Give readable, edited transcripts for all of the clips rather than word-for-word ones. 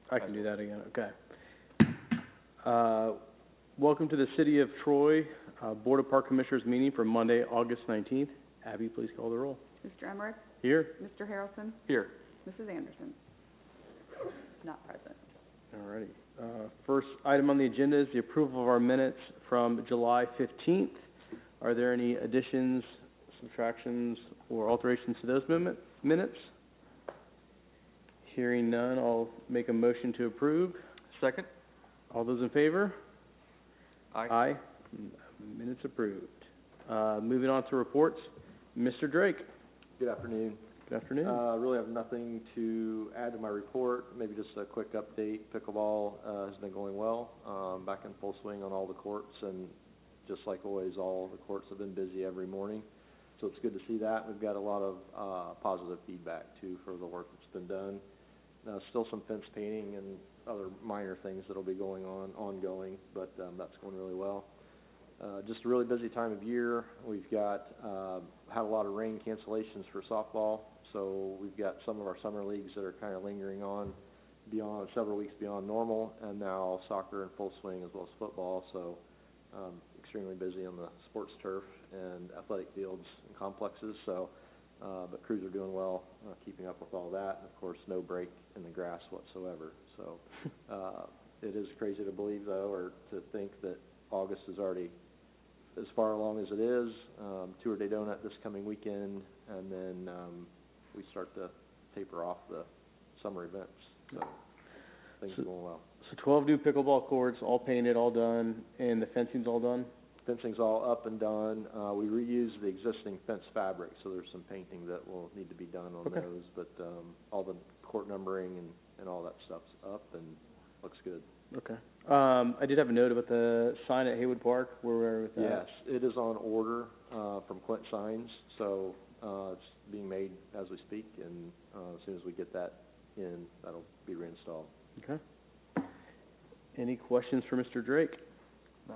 I can do that again, okay. Welcome to the City of Troy Board of Park Commissioners meeting for Monday, August 19th. Abby, please call the roll. Mr. Emmerich? Here. Mr. Harrelson? Here. Mrs. Anderson? Not present. Alrighty. First item on the agenda is the approval of our minutes from July 15th. Are there any additions, subtractions, or alterations to those minutes? Hearing none, I'll make a motion to approve. Second. All those in favor? Aye. Aye. Minutes approved. Moving on to reports. Mr. Drake. Good afternoon. Good afternoon. Really have nothing to add to my report. Maybe just a quick update. Pickleball has been going well. Back in full swing on all the courts, and just like always, all the courts have been busy every morning. So it's good to see that. We've got a lot of positive feedback too for the work that's been done. Still some fence painting and other minor things that'll be ongoing, but that's going really well. Just a really busy time of year. We've got had a lot of rain cancellations for softball, so we've got some of our summer leagues that are kind of lingering on beyond several weeks beyond normal, and now soccer in full swing as well as football. So extremely busy on the sports turf and athletic fields and complexes. So, but crews are doing well, keeping up with all that, and of course no break in the grass whatsoever. So it is crazy to believe though, or to think that August is already as far along as it is. Tour de Donut this coming weekend, and then we start to taper off the summer events. So things are going well. So 12 new pickleball courts, all painted, all done, and the fencing's all done? Fencing's all up and done. We reuse the existing fence fabric, so there's some painting that will need to be done on those, but all the court numbering and all that stuff's up and looks good. Okay. I did have a note about the sign at Haywood Park. Where we're with that? Yes, it is on order from Clint Signs, so it's being made as we speak, and as soon as we get that in, that'll be reinstalled. Okay. Any questions for Mr. Drake? No.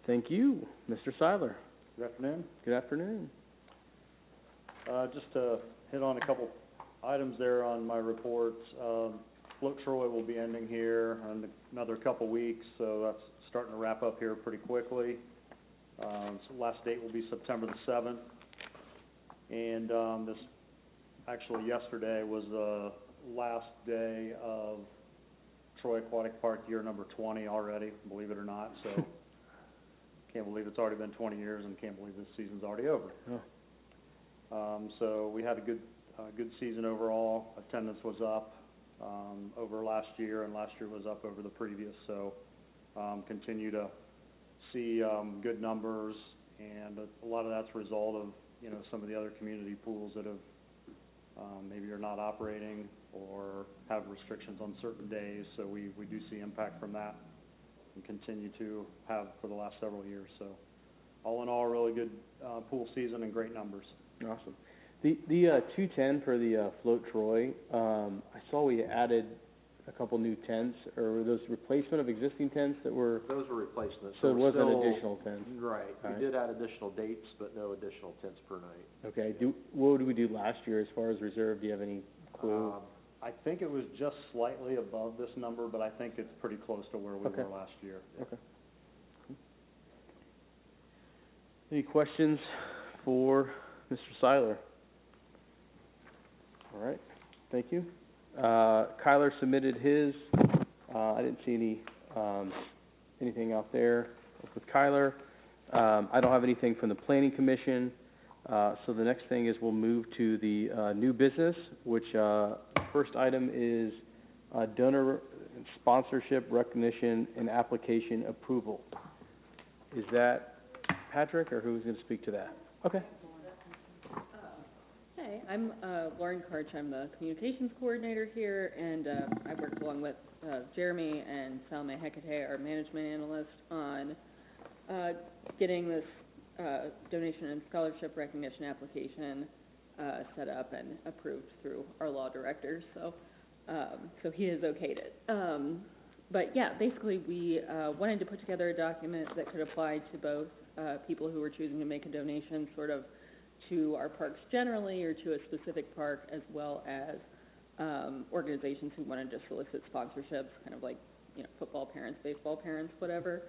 Thank you. Mr. Seiler. Good afternoon. Good afternoon. Just to hit on a couple items there on my reports. Float Troy will be ending here in another couple weeks, so that's starting to wrap up here pretty quickly. So last date will be September the 7th. And yesterday was the last day of Troy Aquatic Park year number 20 already, believe it or not. So can't believe it's already been 20 years, and can't believe this season's already over. Oh. So we had a good season overall. Attendance was up over last year, and last year was up over the previous. So continue to see good numbers, and a lot of that's a result of some of the other community pools that have maybe are not operating or have restrictions on certain days. So we do see impact from that, and continue to have for the last several years. So all in all, really good pool season and great numbers. Awesome. The 210 for the Float Troy, I saw we added a couple new tents, or were those replacement of existing tents that were? Those were replacements. So it wasn't additional tents? Right. We did add additional dates, but no additional tents per night. Okay. What did we do last year as far as reserve? Do you have any clue? I think it was just slightly above this number, but I think it's pretty close to where we were last year. Okay. Any questions for Mr. Seiler? All right. Thank you. Kyler submitted his. I didn't see anything out there with Kyler. I don't have anything from the Planning Commission. So the next thing is we'll move to the new business, which first item is donor sponsorship recognition and application approval. Is that Patrick, or who's going to speak to that? Okay. Hey, I'm Lauren Karch. I'm the communications coordinator here, and I work along with Jeremy and Salome Hecate, our management analyst, on getting this donation and scholarship recognition application set up and approved through our law director. So he has okayed it. But yeah, basically we wanted to put together a document that could apply to both people who were choosing to make a donation sort of to our parks generally or to a specific park, as well as organizations who wanted to solicit sponsorships, kind of like, football parents, baseball parents, whatever.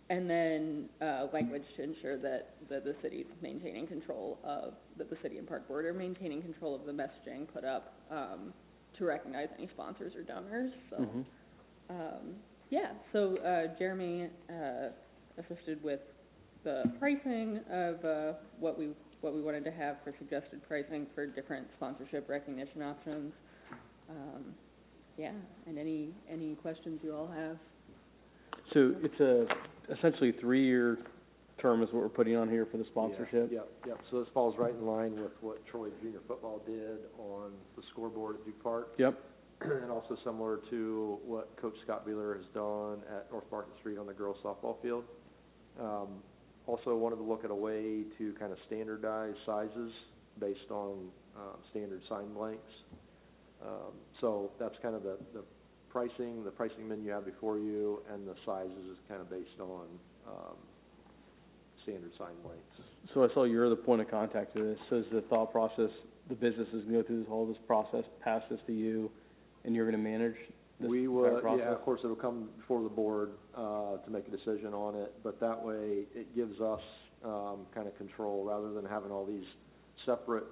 And then, language to ensure that the city's maintaining control of, that the city and park board are maintaining control of the messaging put up, to recognize any sponsors or donors, so. So Jeremy, assisted with the pricing of, what we wanted to have for suggested pricing for different sponsorship recognition options. And any questions you all have? So it's essentially a 3-year term is what we're putting on here for the sponsorship? Yep, so this falls right in line with what Troy Junior Football did on the scoreboard at Duke Park. Yep. And also similar to what Coach Scott Beeler has done at North Market Street on the girls softball field. Also wanted to look at a way to kind of standardize sizes based on standard sign blanks. So that's kind of the pricing menu you have before you, and the sizes is kind of based on standard sign blanks. So I saw you're the point of contact to this. So is the thought process, the business is going to go through all this process, pass this to you, and you're going to manage this entire process? Yeah, of course, it'll come before the board to make a decision on it, but that way it gives us kind of control rather than having all these separate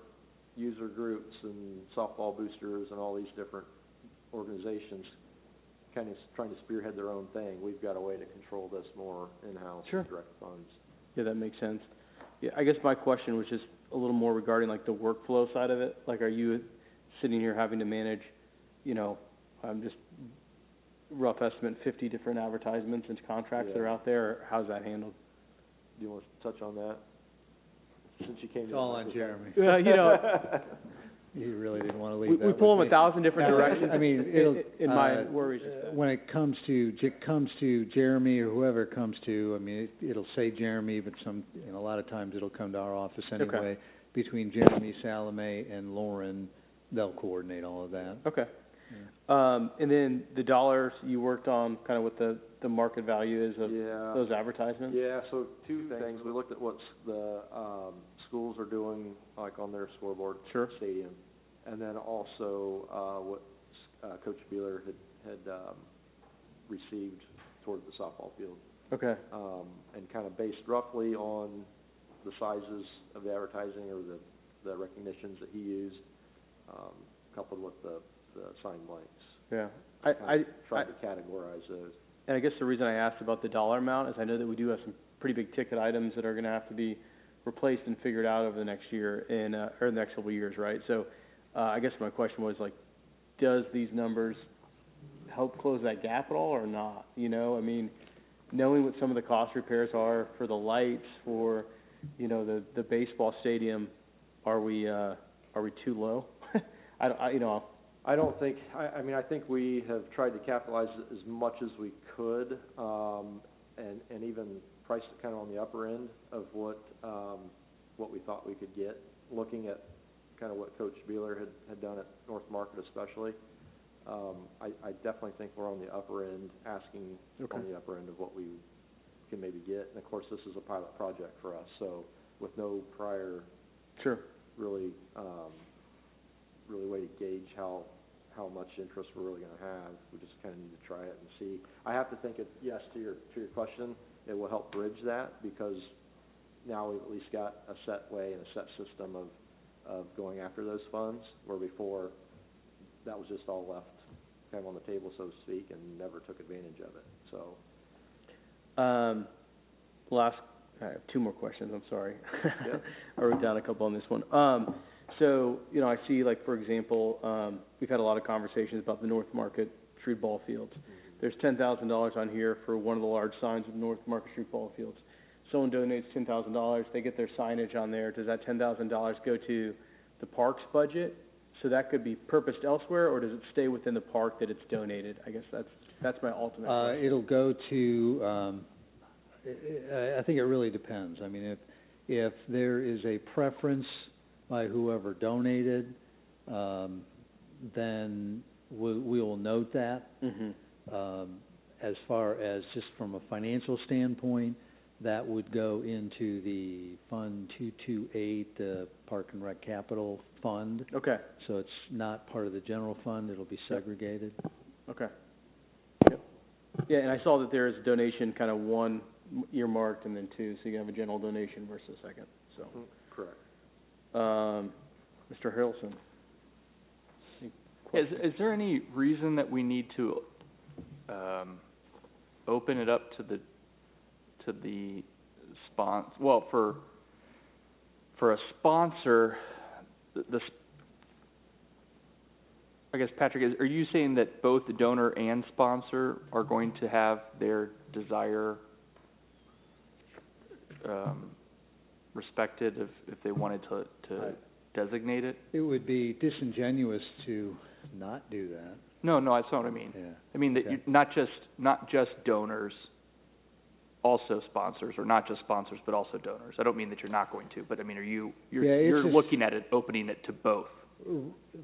user groups and softball boosters and all these different organizations kind of trying to spearhead their own thing. We've got a way to control this more in-house. Sure. With direct funds. Yeah, that makes sense. Yeah, I guess my question was just a little more regarding like the workflow side of it. Like, are you sitting here having to manage, just rough estimate, 50 different advertisements and contracts that are out there, or how's that handled? Do you want to touch on that? Since you came It's to all on Jeremy. Well, You really didn't want to leave we that pull them with me. 1,000 different directions. I mean, it'll, in my worries. when it comes to Jeremy or whoever it comes to, I mean, it'll say Jeremy, but a lot of times it'll come to our office anyway. Okay. Between Jeremy, Salome, and Lauren, they'll coordinate all of that. Okay. Yeah. And then the dollars you worked on, kind of what the market value is of those advertisements? Yeah, so two things. We looked at what the schools are doing, like on their scoreboard, Sure. stadium, and then also what Coach Beeler had received toward the softball field. Okay. And kind of based roughly on the sizes of the advertising or the recognitions that he used, coupled with the sign blanks. Yeah. I tried to categorize those. And I guess the reason I asked about the dollar amount is I know that we do have some pretty big ticket items that are going to have to be replaced and figured out over the next year or the next couple of years, right? So I guess my question was, like, does these numbers help close that gap at all or not? I mean, knowing what some of the cost repairs are for the lights, for, the baseball stadium, are we too low? I don't think, I think we have tried to capitalize as much as we could, and even priced it kind of on the upper end of what we thought we could get, looking at kind of what Coach Beeler had done at North Market especially. I definitely think we're on the upper end, asking on the upper end of what we can maybe get. And of course, this is a pilot project for us, so with no prior really way to gauge how much interest we're really going to have. We just kind of need to try it and see. I have to think yes, to your question, it will help bridge that, because now we've at least got a set way and a set system of going after those funds, where before that was just all left kind of on the table, so to speak, and never took advantage of it. So I have two more questions, I'm sorry. Yep. I wrote down a couple on this one. So, I see, like, for example, we've had a lot of conversations about the North Market Street ball fields. There's $10,000 on here for one of the large signs of North Market Street ball fields. Someone donates $10,000, they get their signage on there. Does that $10,000 go to the park's budget? So that could be purposed elsewhere, or does it stay within the park that it's donated? I guess that's my ultimate question. It'll go to, I think it really depends. I mean, if there is a preference by whoever donated, then we will note that. Mm-hmm. As far as just from a financial standpoint, that would go into the Fund 228, the Park and Rec Capital Fund. Okay, So it's not part of the general fund, it'll be segregated. okay. Yep. Yeah, and I saw that there is a donation, kind of one earmarked and then two, so you have a general donation versus a second, so. Correct. Mr. Harrelson? Is there any reason that we need to, open it up to the well, for a sponsor, I guess, Patrick, are you saying that both the donor and sponsor are going to have their desire, respected if they wanted to designate it? It would be disingenuous to not do that. No, that's not what I mean. Yeah. I mean that Okay. you, not just donors, also sponsors, or not just sponsors but also donors. I don't mean that you're not going to, but I mean, Yeah, it's you're just- looking at it, opening it to both.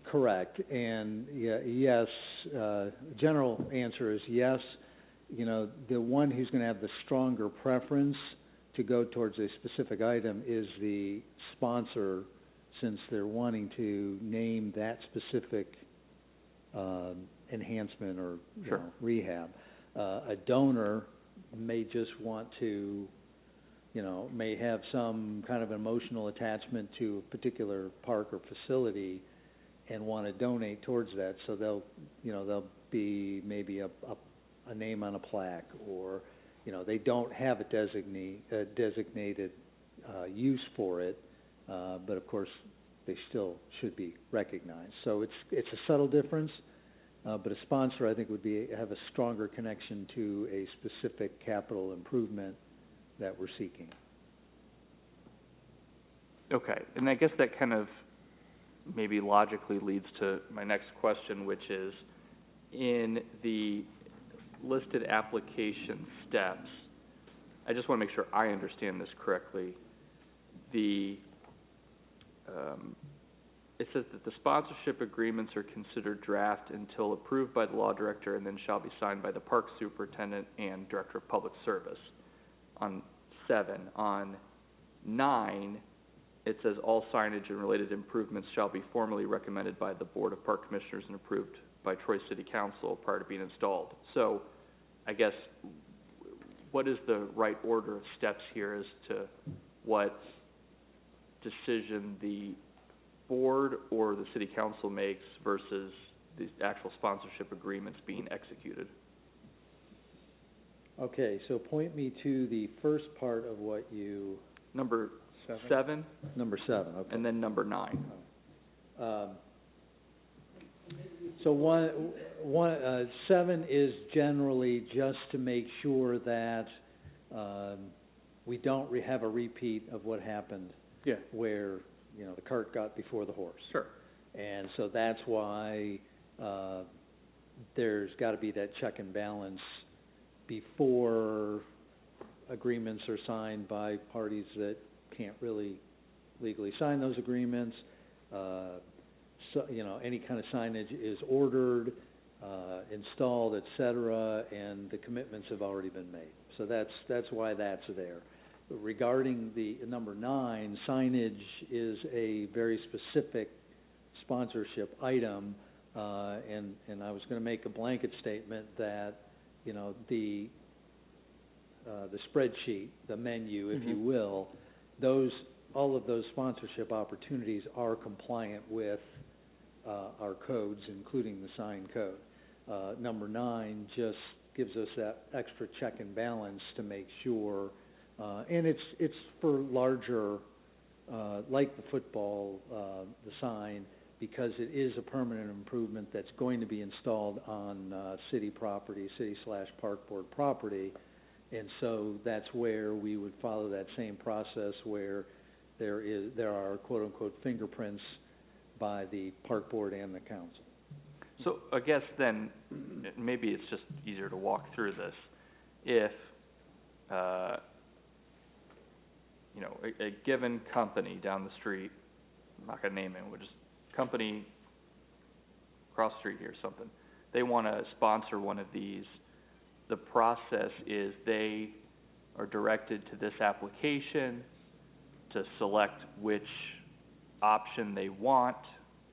Correct, and yes, general answer is yes. You know, the one who's gonna have the stronger preference to go towards a specific item is the sponsor, since they're wanting to name that specific, enhancement or, Sure. rehab. A donor may just want to, may have some kind of emotional attachment to a particular park or facility and want to donate towards that, so they'll be maybe a name on a plaque, or, they don't have a designated, use for it, but of course, they still should be recognized. So it's a subtle difference, but a sponsor, I think, have a stronger connection to a specific capital improvement that we're seeking. Okay, and I guess that kind of maybe logically leads to my next question, which is, in the listed application steps, I just want to make sure I understand this correctly. It says that the sponsorship agreements are considered draft until approved by the law director and then shall be signed by the park superintendent and director of public service. On 7, on 9, it says all signage and related improvements shall be formally recommended by the Board of Park Commissioners and approved by Troy City Council prior to being installed. So, I guess, what is the right order of steps here as to what decision the board or the city council makes versus the actual sponsorship agreements being executed? Okay, so point me to the first part of what you... Number 7, Number 7, okay. and then number 9. So 7 is generally just to make sure that we don't have a repeat of what happened, Yeah. where, the cart got before the horse. Sure. And so that's why there's got to be that check and balance before agreements are signed by parties that can't really legally sign those agreements. So, any kind of signage is ordered, installed, et cetera, and the commitments have already been made. So that's why that's there. Regarding the number 9, signage is a very specific sponsorship item, and I was going to make a blanket statement that, the spreadsheet, the menu, if you will, all of those sponsorship opportunities are compliant with our codes, including the sign code. Number 9 just gives us that extra check and balance to make sure, and it's for larger, like the football, the sign, because it is a permanent improvement that's going to be installed on city property, city/park board property, and so that's where we would follow that same process where there are quote-unquote fingerprints by the park board and the council. So I guess then, maybe it's just easier to walk through this. If, a given company down the street, I'm not going to name it, we'll just, company across the street here or something, they want to sponsor one of these, the process is they are directed to this application to select which option they want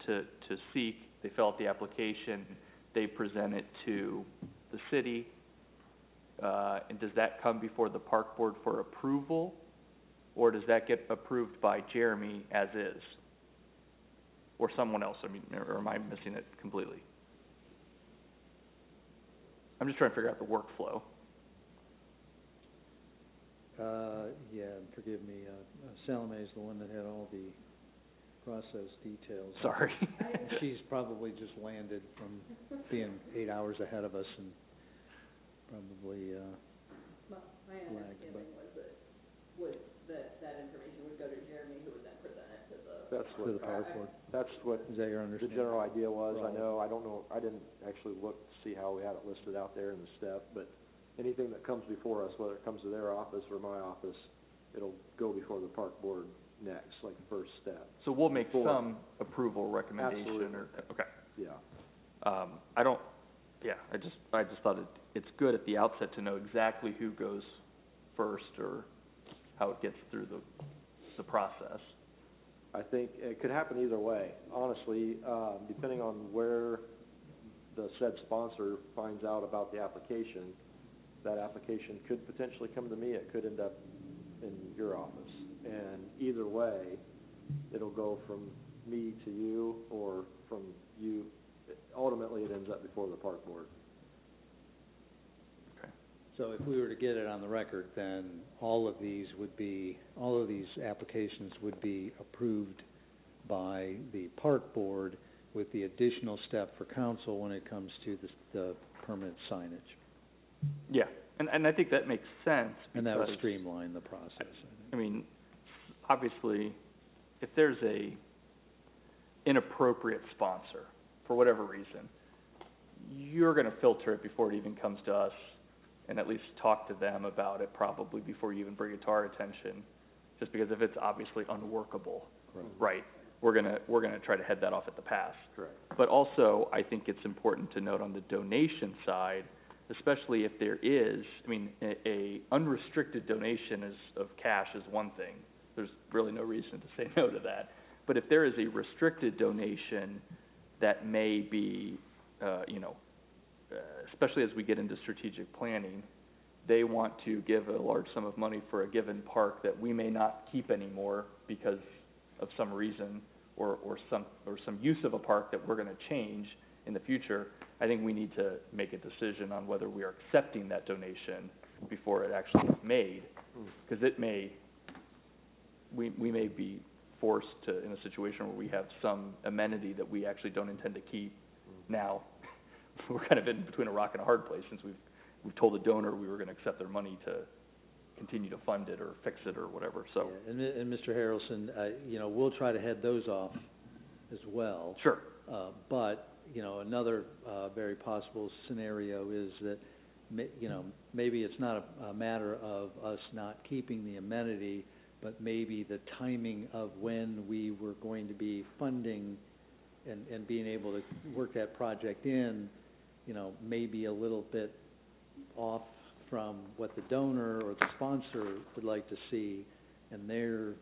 to seek. They fill out the application, they present it to the city, and does that come before the park board for approval? Or does that get approved by Jeremy as is? Or someone else, I mean, or am I missing it completely? I'm just trying to figure out the workflow. Yeah, forgive me, Salome is the one that had all the process details. Sorry. She's probably just landed from being 8 hours ahead of us and probably, Well, my lagged, understanding was that information would go to Jeremy, who would then present it to the. That's to the what, park board. that's what Is that your the understanding? general idea was. I Right. know, I don't know, I didn't actually look to see how we had it listed out there in the step, but anything that comes before us, whether it comes to their office or my office, it'll go before the park board next, like the first step. So we'll make Before. some approval recommendation Absolutely. or, okay. Yeah. I don't, yeah, I just thought it's good at the outset to know exactly who goes first or how it gets through the process. I think it could happen either way, honestly, depending on where the said sponsor finds out about the application. That application could potentially come to me, it could end up in your office. And either way, it'll go from me to you or from you. Ultimately, it ends up before the park board. Okay. So if we were to get it on the record, then all of these applications would be approved by the park board with the additional step for council when it comes to the permanent signage. Yeah, and I think that makes sense. And that would because, streamline the process, I think. I mean, obviously, if there's a inappropriate sponsor, for whatever reason, you're gonna filter it before it even comes to us, and at least talk to them about it probably before you even bring it to our attention, just because if it's obviously unworkable, right, we're gonna try to head that off at the pass. Correct. But also, I think it's important to note on the donation side, especially if there is, I mean, a unrestricted donation of cash is one thing. There's really no reason to say no to that. But if there is a restricted donation that may be, especially as we get into strategic planning, they want to give a large sum of money for a given park that we may not keep anymore because of some reason or some use of a park that we're gonna change in the future. I think we need to make a decision on whether we are accepting that donation before it actually is made. Because we may be forced to, in a situation where we have some amenity that we actually don't intend to keep. Now, we're kind of in between a rock and a hard place, since we've told the donor we were gonna accept their money to continue to fund it or fix it or whatever, so. Yeah, and Mr. Harrelson, we'll try to head those off as well. Sure. But, another, very possible scenario is that, maybe it's not a matter of us not keeping the amenity, but maybe the timing of when we were going to be funding and being able to work that project in, may be a little bit off from what the donor or the sponsor would like to see, and they're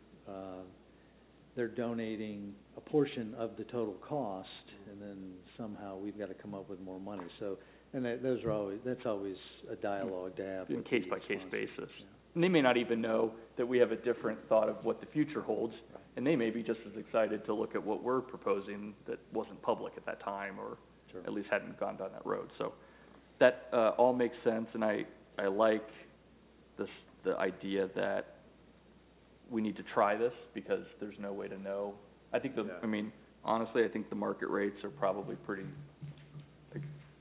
donating a portion of the total cost, and then somehow we've got to come up with more money. So, and that's always a dialogue to have. In with the case-by-case sponsor. basis. Yeah. And they may not even know that we have a different thought of what the future holds, and they may be just as excited to look at what we're proposing that wasn't public at that time, or Sure. at least hadn't gone down that road. So that all makes sense, and I like the idea that we need to try this, because there's no way to know. I think honestly, I think the market rates are probably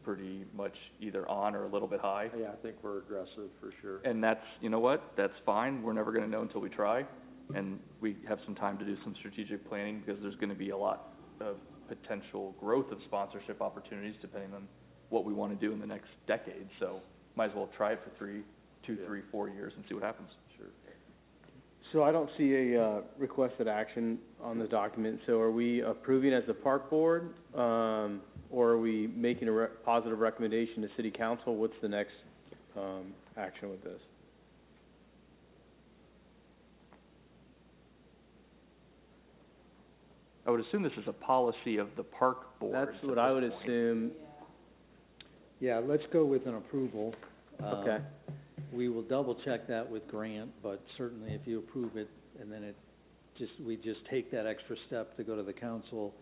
pretty much either on or a little bit high. Yeah, I think we're aggressive for sure. And that's, you know what, that's fine, we're never gonna know until we try, and we have some time to do some strategic planning, because there's gonna be a lot of potential growth of sponsorship opportunities depending on what we wanna do in the next decade, so might as well try it for 4 years and see what happens. Sure. So I don't see a requested action on the document, so are we approving as the park board, or are we making a positive recommendation to city council? What's the next, action with this? I would assume this is a policy of the park board. That's at what I this would point. assume. Yeah, let's go with an approval. Okay. We will double check that with Grant, but certainly if you approve it, and then we just take that extra step to go to the council,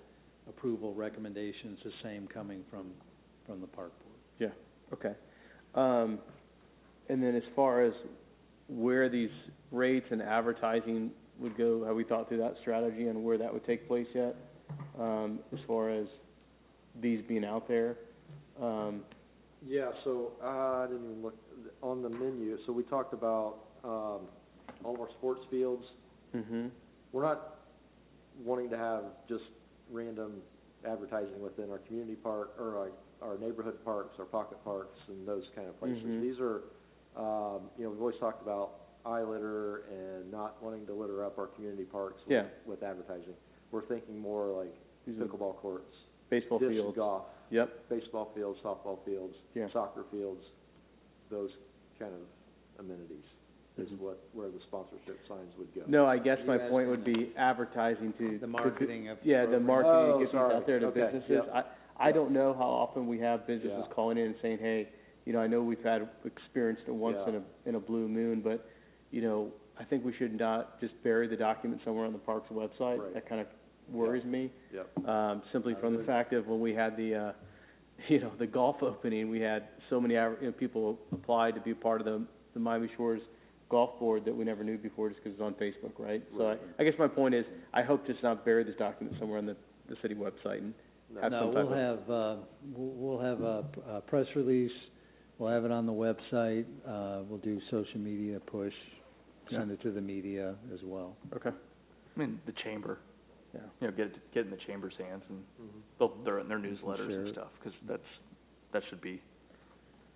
approval recommendations, the same coming from the park board. Yeah, okay. And then as far as where these rates and advertising would go, have we thought through that strategy and where that would take place yet? As far as these being out there? Yeah, so, I didn't even look, on the menu, so we talked about, all of our sports fields. Mm-hmm. We're not wanting to have just random advertising within our community park, or our neighborhood parks, our pocket parks, and those kind of places. Mhm. These are, you know, we've always talked about eye litter and not wanting to litter up our community parks Yeah. with advertising. We're thinking more like These are pickleball courts, baseball disc fields. golf, Yep, baseball fields, softball fields, Yeah. soccer fields, those kind of amenities is Mhm. where the sponsorship signs would go. no, I guess You my guys point are would in be advertising to. The marketing of. Yeah, the program. marketing, Oh, get these sorry. out there to Okay, businesses. yep. I don't know how often we have businesses Yeah. calling in and saying, hey, you know, I know we've had experienced it once Yeah. in a blue moon, but, you know, I think we should not just bury the document somewhere on the park's website. Right. That kind of worries me. Yep. Simply I from the would. fact of when we had the, you know, the golf opening, we had so many, people applied to be part of the Miami Shores Golf Board that we never knew before just because it's on Facebook, right? So Right. I guess my point is, I hope to not bury this document somewhere on the city website and have No, some type we'll have, we'll have a press release, we'll have it on the website, we'll do social media push, send it to the media as well. Okay, I mean, the chamber, yeah. you know, get it in the chamber's hands, and Mhm. they're in their newsletters Share and it. stuff, 'cause that should be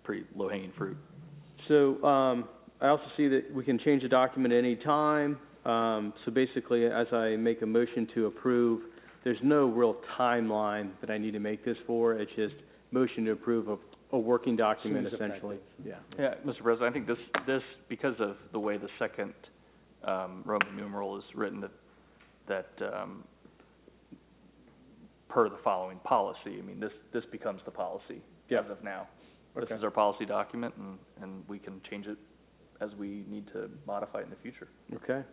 pretty low-hanging fruit. So, I also see that we can change the document at any time. So basically, as I make a motion to approve, there's no real timeline that I need to make this for. It's just motion to approve a working document Soon as essentially. Yeah. Yeah, Mr. President, I think this, because of the way the second, Roman numeral is written, that, per the following policy, I mean, this becomes the policy Yeah. as of now. Okay. This is our policy document, and we can change it as we need to modify it in the future. Okay.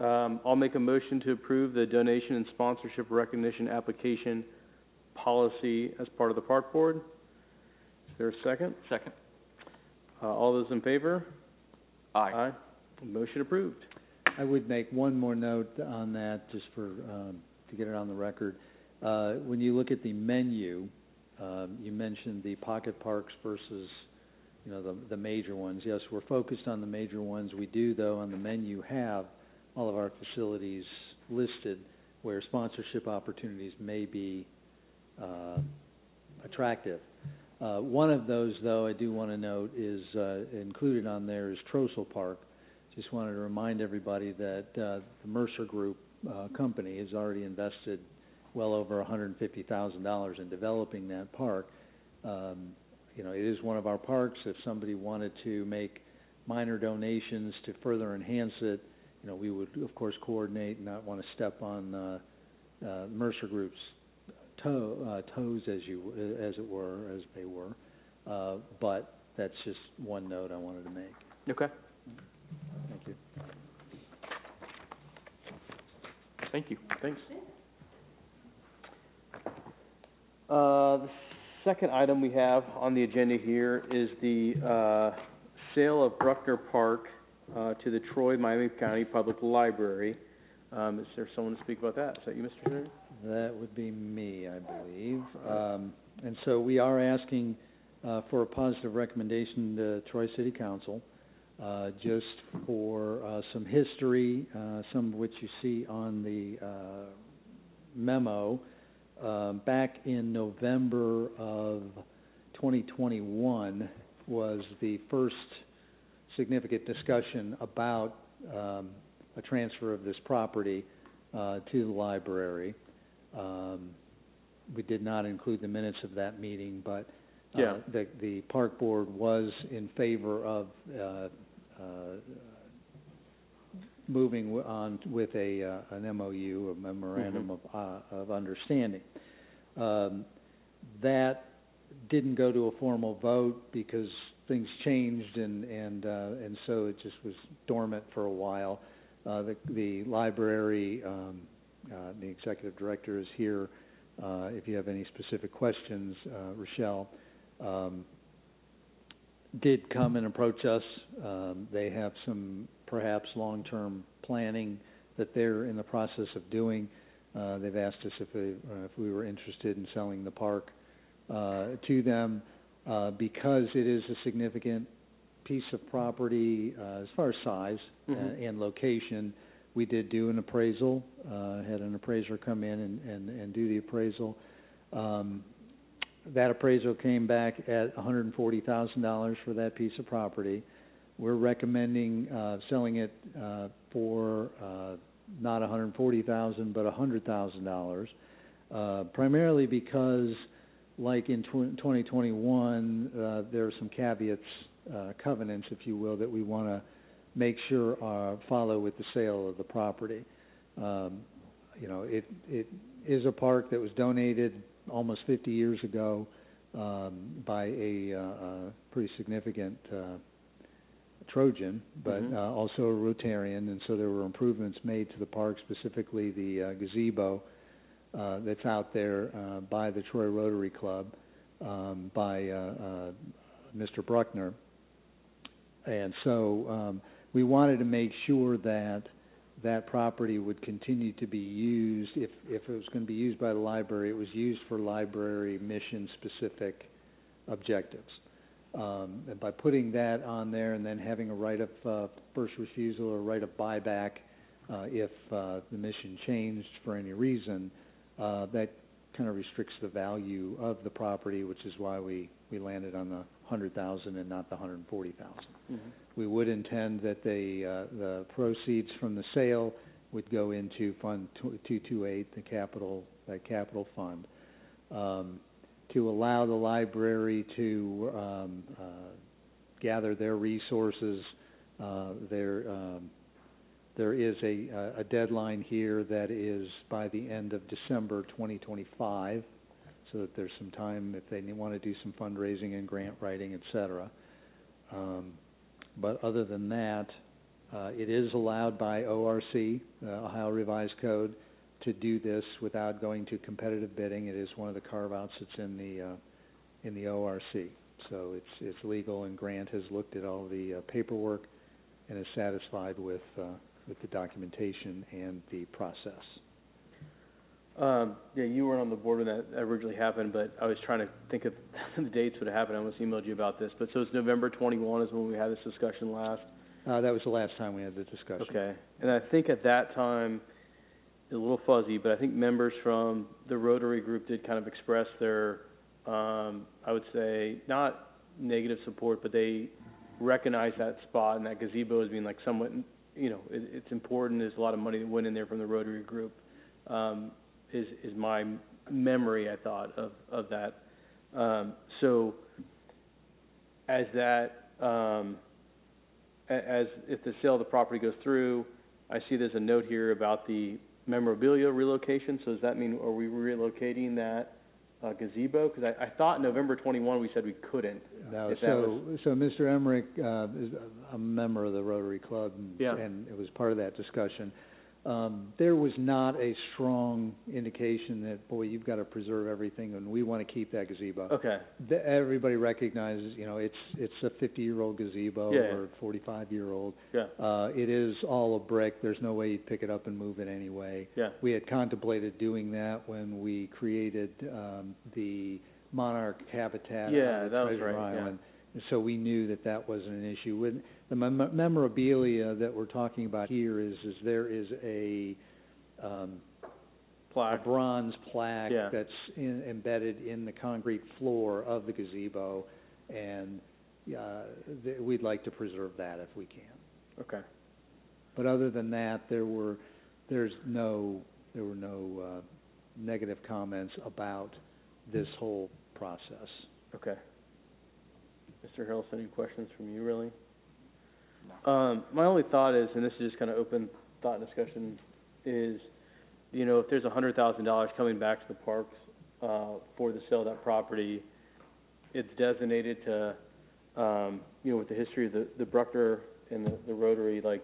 I'll make a motion to approve the donation and sponsorship recognition application policy as part of the park board. Is there a second? Second? All those in favor? Aye. Motion approved. I would make one more note on that, just for, to get it on the record. When you look at the menu, you mentioned the pocket parks versus, you know, the major ones. Yes, we're focused on the major ones. We do, though, on the menu have all of our facilities listed where sponsorship opportunities may be attractive. One of those, though, I do want to note is included on there is Trossel Park. Just wanted to remind everybody that the Mercer Group company has already invested well over $150,000 in developing that park. You know, it is one of our parks. If somebody wanted to make minor donations to further enhance it, you know, we would, of course, coordinate and not want to step on Mercer Group's toes, as it were, as they were. But that's just one note I wanted to make. Okay. Thank you. Thank you. Thanks. The second item we have on the agenda here is the sale of Bruckner Park to the Troy Miami County Public Library. Is there someone to speak about that? Is that you, Mr. Henry? That would be me, I believe. And so we are asking for a positive recommendation to Troy City Council, just for some history, some of which you see on the memo. Back in November of 2021 was the first significant discussion about a transfer of this property to the library. We did not include the minutes of that meeting, but Yeah. The park board was in favor of moving on with an MOU, a memorandum of understanding. That didn't go to a formal vote because things changed and so it just was dormant for a while. The library, the executive director is here. If you have any specific questions, Rochelle, did come and approach us. They have some perhaps long-term planning that they're in the process of doing. They've asked us if we were interested in selling the park to them because it is a significant piece of property as far as size and location. We did do an appraisal, had an appraiser come in and do the appraisal. That appraisal came back at $140,000 for that piece of property. We're recommending selling it for not $140,000 but $100,000, primarily because, like in 2021, there are some caveats, covenants, if you will, that we want to make sure follow with the sale of the property. It is a park that was donated almost 50 years ago by a pretty significant Trojan, but also a Rotarian, and so there were improvements made to the park, specifically the gazebo that's out there by the Troy Rotary Club by Mr. Bruckner. And so we wanted to make sure that that property would continue to be used. If it was going to be used by the library, it was used for library mission-specific objectives. And by putting that on there and then having a right of first refusal or right of buyback if the mission changed for any reason, that kind of restricts the value of the property, which is why we landed on the $100,000 and not the $140,000. We would intend that the proceeds from the sale would go into Fund 228, the capital fund, to allow the library to gather their resources. There is a deadline here that is by the end of December 2025, so that there's some time if they want to do some fundraising and grant writing, et cetera. But other than that, it is allowed by ORC, Ohio Revised Code, to do this without going to competitive bidding. It is one of the carve-outs that's in the ORC. So it's legal, and Grant has looked at all the paperwork and is satisfied with the documentation and the process. Yeah, you weren't on the board when that originally happened, but I was trying to think of the dates would have happened. I almost emailed you about this, but so it's November 21 is when we had this discussion last. That was the last time we had the discussion. Okay, and I think at that time, a little fuzzy, but I think members from the Rotary group did kind of express their, I would say, not negative support, but they recognized that spot and that gazebo as being like somewhat, it's important. There's a lot of money that went in there from the Rotary group. Is my memory, I thought, of that. So as that, as if the sale of the property goes through, I see there's a note here about the memorabilia relocation. So does that mean, are we relocating that gazebo? Because I thought November 21 we said we couldn't. No, so Mr. Emmerich is a member of the Rotary Club, and it was part of that discussion. There was not a strong indication that, boy, you've got to preserve everything, and we want to keep that gazebo. Okay. Everybody recognizes, it's a 50-year-old gazebo or 45-year-old. Yeah. It is all a brick. There's no way you'd pick it up and move it anyway. Yeah. We had contemplated doing that when we created the monarch habitat. Yeah, that was Treasure right. Island. Yeah. So we knew that wasn't an issue. With the memorabilia that we're talking about here is there is a plaque, a bronze plaque that's embedded in the concrete floor of the gazebo, and we'd like to preserve that if we can. Okay. But other than that, there were no negative comments about this whole process. Okay. Mr. Harrelson, any questions from you, really? My only thought is, and this is just kind of open thought discussion, is, you know, if there's $100,000 coming back to the parks, for the sale of that property, it's designated to, you know, with the history of the Bruckner and the Rotary, like,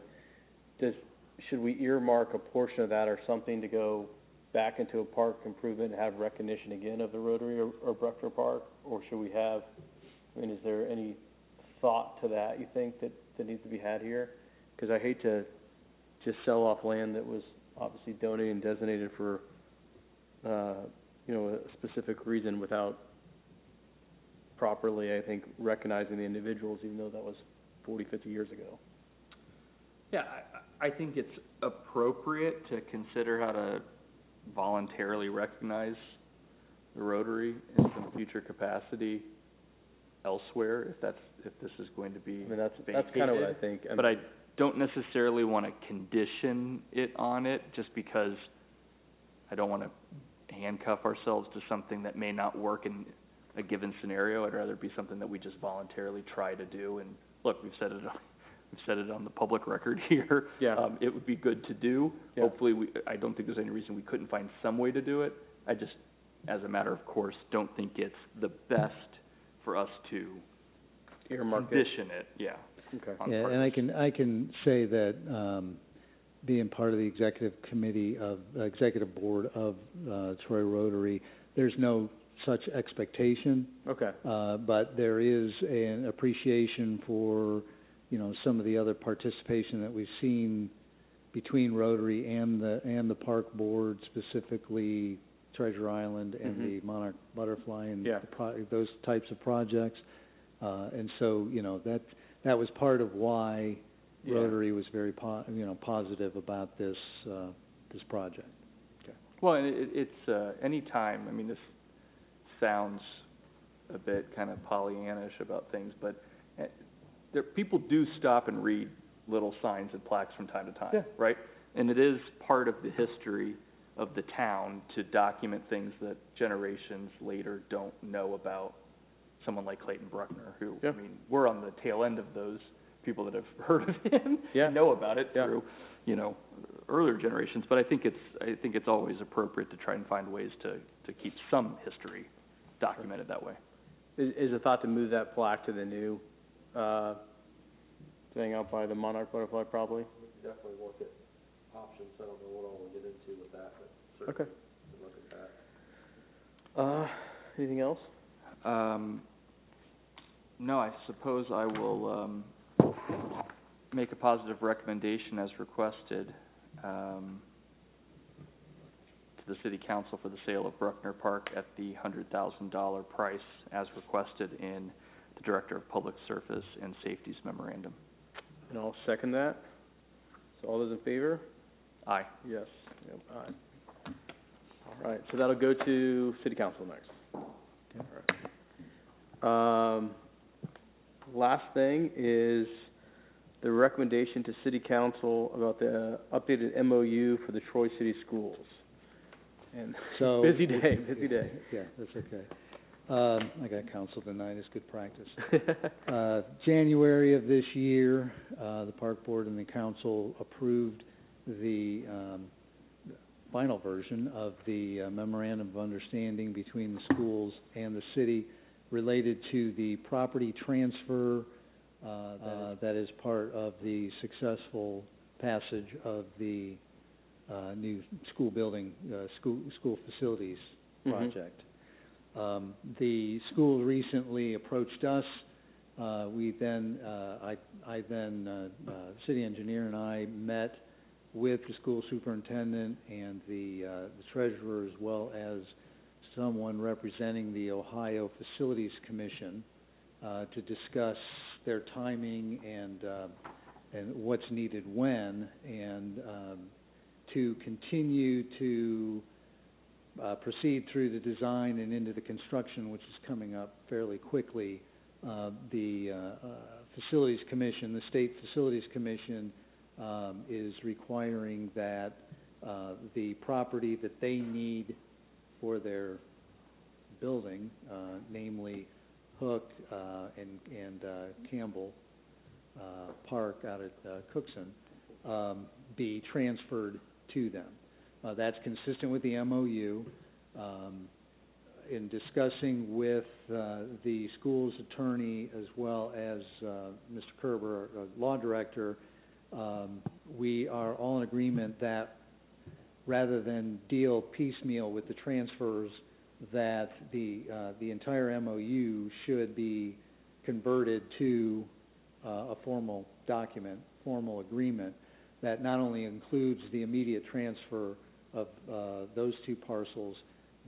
should we earmark a portion of that or something to go back into a park improvement and have recognition again of the Rotary or Bruckner Park? Or should we have, I mean, is there any thought to that, you think, that needs to be had here? Because I hate to just sell off land that was obviously donated and designated for, you know, a specific reason without properly, I think, recognizing the individuals, even though that was 40, 50 years ago. Yeah, I think it's appropriate to consider how to voluntarily recognize the Rotary in some future capacity elsewhere, if this is going to be I mean, that's vacated. kind of what I think. But I don't necessarily want to condition it on it, just because I don't want to handcuff ourselves to something that may not work in a given scenario. I'd rather be something that we just voluntarily try to do. And look, we've said it on the public record here. Yeah. It would be good to do. Yeah. Hopefully, I don't think there's any reason we couldn't find some way to do it. I just, as a matter of course, don't think it's the best for us to Earmark condition it. Yeah. Okay. on Yeah, and I can say that, being part of the executive board of, Troy Rotary, there's no such expectation, Okay. but there is an appreciation for, you know, some of the other participation that we've seen between Rotary and the park board, specifically Treasure Island and the Monarch Butterfly and Yeah. those types of projects. And so, you know, that was part of why Rotary was very positive about this project. Okay. Well, and it's any time. I mean, this sounds a bit kind of Pollyannish about things, but people do stop and read little signs and plaques from time to time, Yeah. right? And it is part of the history of the town to document things that generations later don't know about. Someone like Clayton Bruckner, who, Yeah. I mean, we're on the tail end of those people that have heard of him, Yeah. know about it Yeah. through, you know, earlier generations. But I think it's always appropriate to try and find ways to keep some history documented that way. Is a thought to move that plaque to the new, thing out by the Monarch Butterfly, probably? We can definitely look at options. I don't know what all we'll get into with that, but certainly Okay. we can look at that. Anything else? No, I suppose I will make a positive recommendation as requested to the City Council for the sale of Bruckner Park at the $100,000 price as requested in the Director of Public Service and Safety's memorandum. And I'll second that. So all those in favor? Aye. Yes. Yep, aye. All right, so that'll go to City Council next. All right. Last thing is the recommendation to City Council about the updated MOU for the Troy City Schools. And So busy day. Yeah, that's okay. I got counsel tonight, it's good practice. January of this year, the park board and the council approved the final version of the memorandum of understanding between the schools and the city related to the property transfer that is part of the successful passage of the new school building, school facilities project. The school recently approached us. We then, city engineer and I met with the school superintendent and the treasurer, as well as someone representing the Ohio Facilities Commission, to discuss their timing and what's needed when, and to continue to proceed through the design and into the construction, which is coming up fairly quickly. The Facilities Commission, the State Facilities Commission, is requiring that the property that they need for their building, namely Hook and Campbell, park out at, Cookson, be transferred to them. That's consistent with the MOU. In discussing with, the school's attorney as well as, Mr. Kerber, our law director, we are all in agreement that rather than deal piecemeal with the transfers, that the entire MOU should be converted to a formal document, formal agreement, that not only includes the immediate transfer of those two parcels,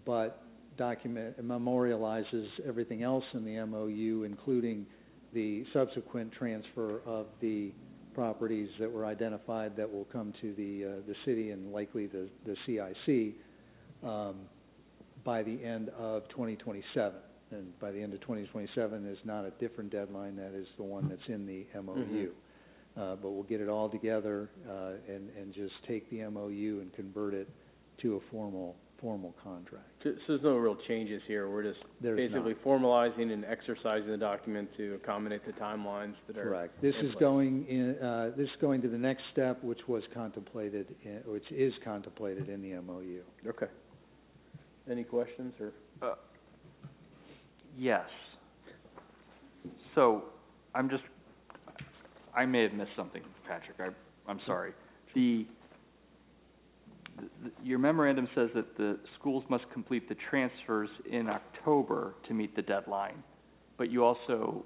but memorializes everything else in the MOU, including the subsequent transfer of the properties that were identified that will come to the city and likely the CIC by the end of 2027. And by the end of 2027 is not a different deadline, that is the one that's in the MOU. But we'll get it all together and just take the MOU and convert it to a formal contract. So there's no real changes here, we're just basically formalizing and exercising the document to accommodate the timelines that are. Correct. This is going to the next step, which is contemplated in the MOU. Okay. Any questions, or? Yes. So, I may have missed something, Patrick, I'm sorry. Your memorandum says that the schools must complete the transfers in October to meet the deadline, but you also,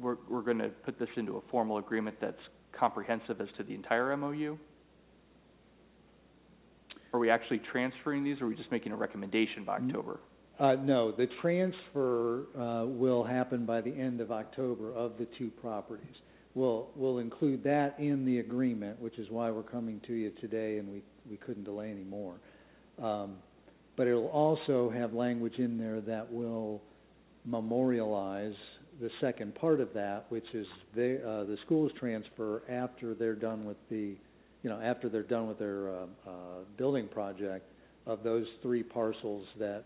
we're going to put this into a formal agreement that's comprehensive as to the entire MOU? Are we actually transferring these, or are we just making a recommendation by October? No, the transfer will happen by the end of October of the two properties. We'll include that in the agreement, which is why we're coming to you today, and we couldn't delay any more. But it'll also have language in there that will memorialize the second part of that, which is the school's transfer after they're done with their building project of those three parcels that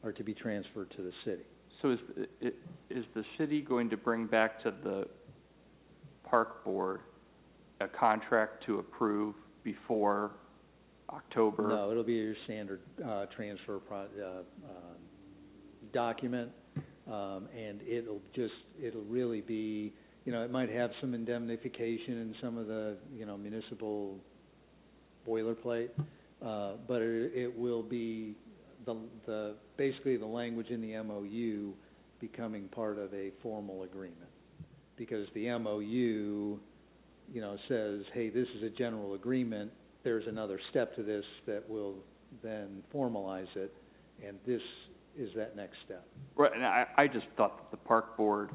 are to be transferred to the city. So is the city going to bring back to the park board a contract to approve before October? No, it'll be your standard transfer document, and it'll really be, it might have some indemnification in some of the, municipal boilerplate, but it will be basically the language in the MOU becoming part of a formal agreement. Because the MOU, says, hey, this is a general agreement, there's another step to this that will then formalize it, and this is that next step. Right, and I just thought that the park board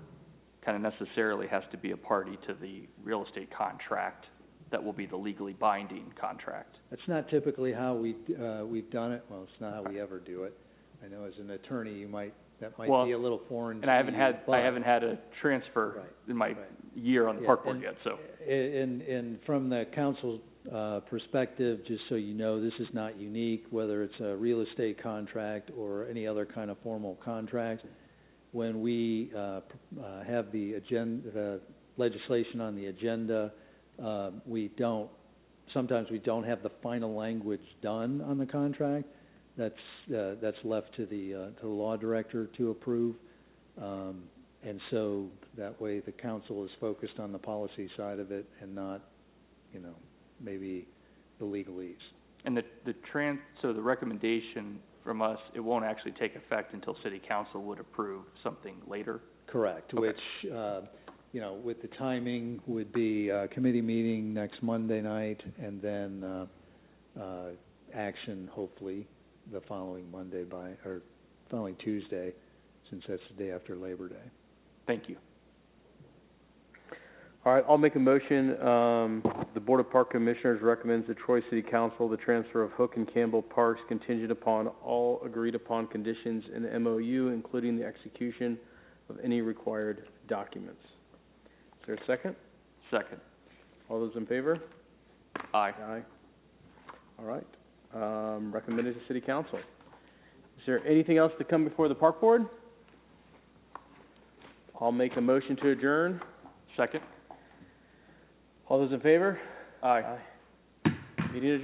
kind of necessarily has to be a party to the real estate contract that will be the legally binding contract. That's not typically how we've done it. Well, it's not how we ever do it. I know as an attorney, that might be a little foreign. And I haven't had a transfer in my year on the park board yet, so. And from the council's perspective, just so you know, this is not unique, whether it's a real estate contract or any other kind of formal contract. When we have the legislation on the agenda, sometimes we don't have the final language done on the contract. That's left to the law director to approve, and so that way the council is focused on the policy side of it and not, maybe the legalese. And so the recommendation from us, it won't actually take effect until city council would approve something later? Correct. Okay. Which, with the timing would be committee meeting next Monday night, and then action hopefully the following following Tuesday, since that's the day after Labor Day. Thank you. All right, I'll make a motion. The Board of Park Commissioners recommends the Troy City Council the transfer of Hook and Campbell Parks contingent upon all agreed upon conditions in the MOU, including the execution of any required documents. Is there a second? Second. All those in favor? Aye. Aye. All right. Recommended to City Council. Is there anything else to come before the Park Board? I'll make a motion to adjourn. Second. All those in favor? Aye. Meeting adjourned.